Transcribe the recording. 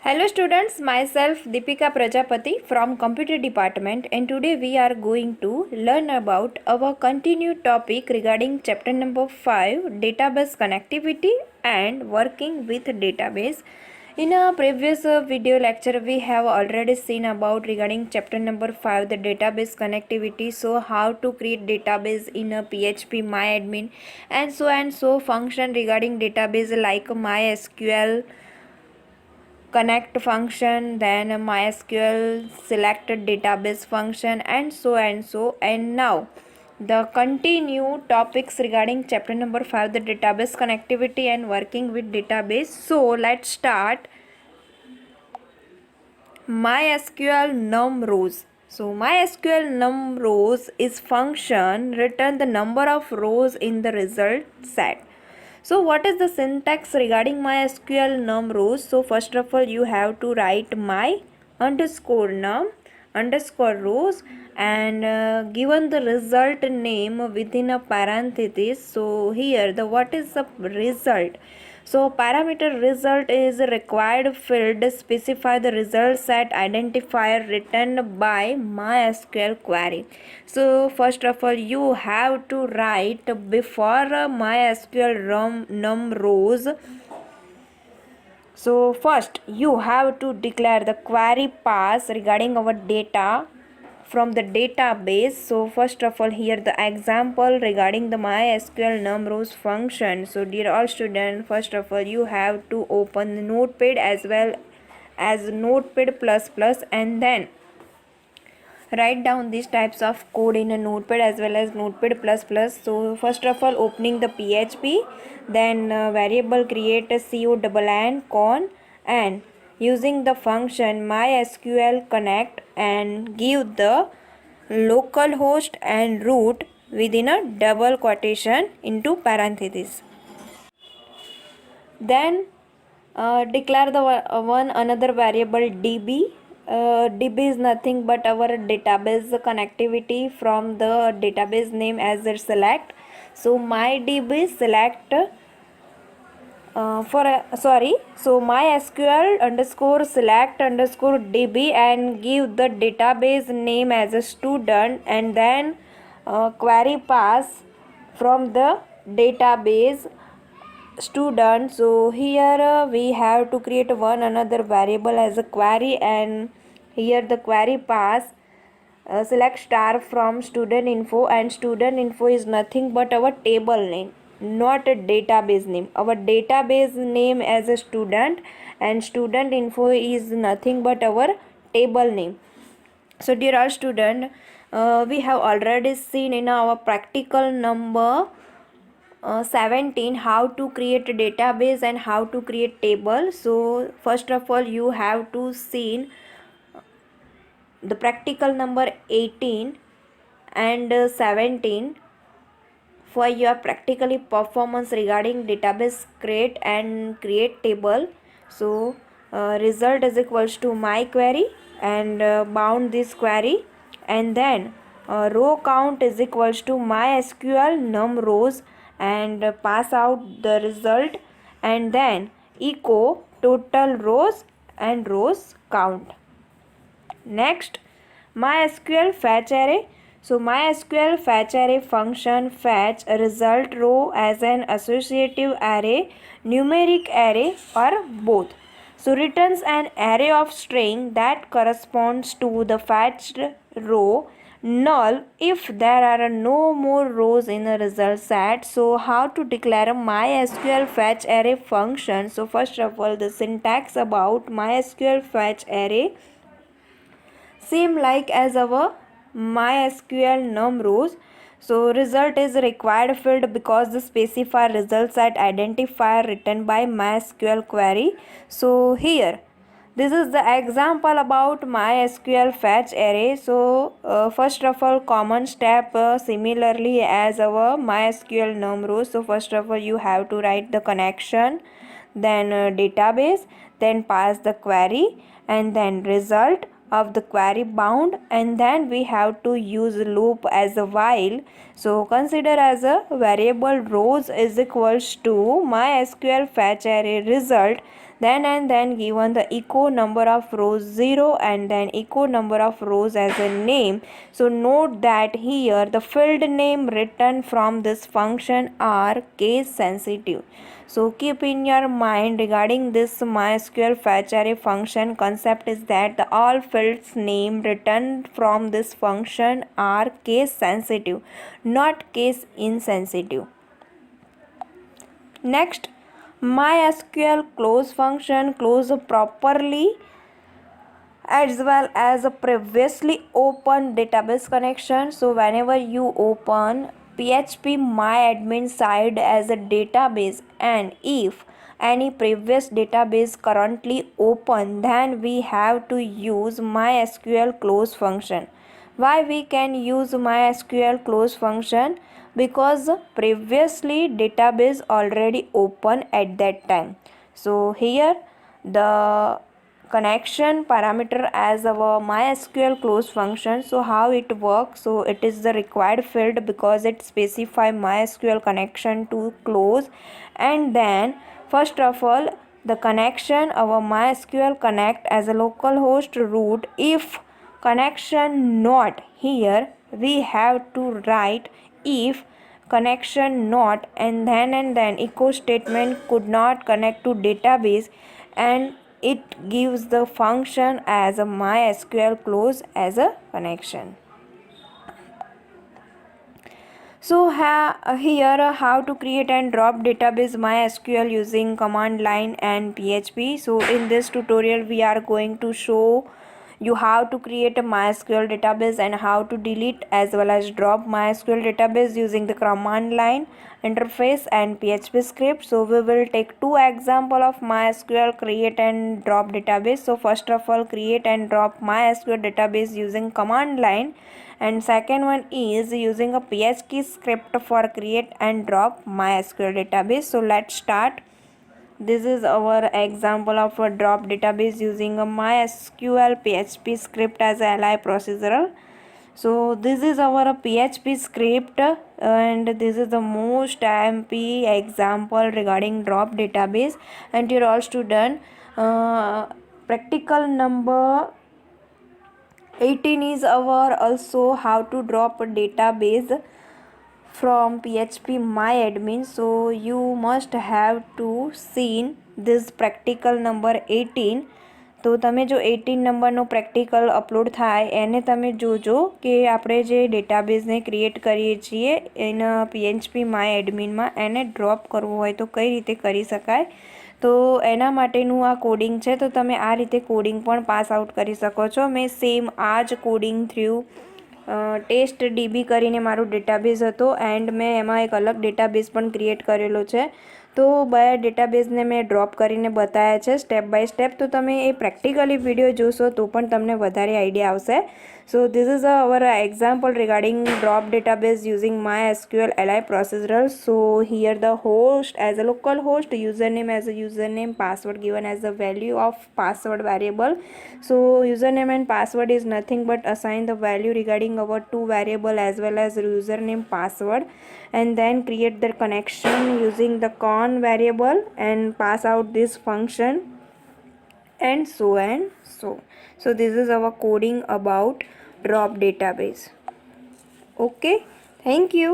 Hello students, myself Deepika Prajapati from Computer Department, and today we are going to learn about our continued topic regarding chapter number 5, database connectivity and working with database. In a previous video lecture we have already seen about regarding chapter number 5, the database connectivity. So how to create database in a PHP MyAdmin and so function regarding database like MySQL connect function, then a MySQL selected database function, and so. And now the continue topics regarding chapter number 5, the database connectivity and working with database. So let's start. MySQL num rows. So MySQL num rows is function return the number of rows in the result set. So what is the syntax regarding MySQL num rows? So first of all you have to write my underscore num underscore rows and given the result name within a parenthesis. So here the what is the result? So parameter result is required field specify the result set identifier returned by MySQL query. So first of all you have to write before MySQL num rows. So first you have to declare the query pass regarding our data from the database. So first of all here the example regarding the MySQL num rows function. So dear all students, first of all you have to open the Notepad as well as Notepad++ and then write down these types of code in a Notepad as well as Notepad++. So first of all opening the PHP, then variable create a con and using the function MySQL connect and give the localhost and root within a double quotation into parenthesis. Then declare the one another variable db. DB is nothing but our database connectivity from the database name as a select. So my db select so MySQL underscore select underscore db and give the database name as a student and then query pass from the database student. So here we have to create one another variable as a query and here the query pass select star from student info and student info is nothing but our table name, not a database name. Our database name as a student and student info is nothing but our table name. So dear all student, we have already seen in our practical number 17 how to create a database and how to create table. So first of all you have to see the practical number 18 and 17 for your practically performance regarding database create and create table. So result is equals to my query and bound this query and then row count is equals to MySQL num rows and pass out the result and then echo total rows and rows count. Next, MySQL fetch array. So MySQL fetch array function fetch a result row as an associative array, numeric array or both. So returns an array of string that corresponds to the fetched row, null if there are no more rows in the result set. So how to declare a MySQL fetch array function? So first of all the syntax about MySQL fetch array same like as our MySQL num rows. So result is required field because the specify result set identifier written by MySQL query. So here this is the example about MySQL fetch array. So first of all common step similarly as our MySQL num rows. So first of all you have to write the connection, then database, then pass the query and then result of the query bound and then we have to use loop as a while. So consider as a variable rows is equals to MySQL fetch array result, then given the echo number of rows 0 and then echo number of rows as a name. So note that here the field name written from this function are case sensitive. So keep in your mind regarding this MySQL fetch array function concept is that the all fields name written from this function are case sensitive, not case insensitive. Next, MySQL close function close properly as well as a previously open database connection. So whenever you open PHP MyAdmin side as a database and if any previous database currently open, then we have to use MySQL close function. Why we can use MySQL close function? Because previously database already open at that time. So here the connection parameter as our MySQL close function. So how it works? So it is the required field because it specify MySQL connection to close, and then first of all the connection our MySQL connect as a localhost root. If connection not, here we have to write if connection not and then echo statement could not connect to database, and it gives the function as a MySQL close as a connection. So here how to create and drop database MySQL using command line and PHP. So in this tutorial we are going to show you how to create a MySQL database and how to delete as well as drop MySQL database using the command line interface and PHP script. So we will take two example of MySQL create and drop database. So first of all create and drop MySQL database using command line, and second one is using a PHP script for create and drop MySQL database. So let's start. This is our example of a drop database using a MySQL PHP script as a li procedural. So this is our PHP script and this is the most MP example regarding drop database. And dear all student, practical number 18 is our also how to drop a database from PHP MyAdmin. So you must have to seen this practical number 18. તો તમે જો 18 નંબરનો practical upload થાય એને તમે જોજો કે આપણે જે ડેટાબેઝને ક્રિએટ કરીએ છીએ એના PHP MyAdminમાં એને ડ્રોપ કરવું હોય તો કઈ રીતે કરી શકાય. તો એના માટેનું આ કોડિંગ છે, તો તમે આ રીતે કોડિંગ પણ પાસ આઉટ કરી શકો છો. મેં સેમ આ જ કોડિંગ થ્રુ ટેસ્ટ ડીબી કરીને મારું ડેટાબેઝ હતો એન્ડ મેં એમાં એક અલગ ડેટાબેઝ પણ ક્રિએટ કરેલો છે. તો બે ડેટાબેઝને મેં ડ્રોપ કરીને બતાવ્યા છે સ્ટેપ બાય સ્ટેપ. તો તમે એ પ્રેક્ટિકલી વિડીયો જોશો તો પણ તમને વધારે આઈડિયા આવશે. So this is our example regarding drop database using MySQL li procedural. So here the host as a local host, username as a username, password given as the value of password variable. So username and password is nothing but assign the value regarding our two variable as well as username password, and then create the connection using the con variable and pass out this function and so and so. So this is our coding about drop database. Okay, thank you.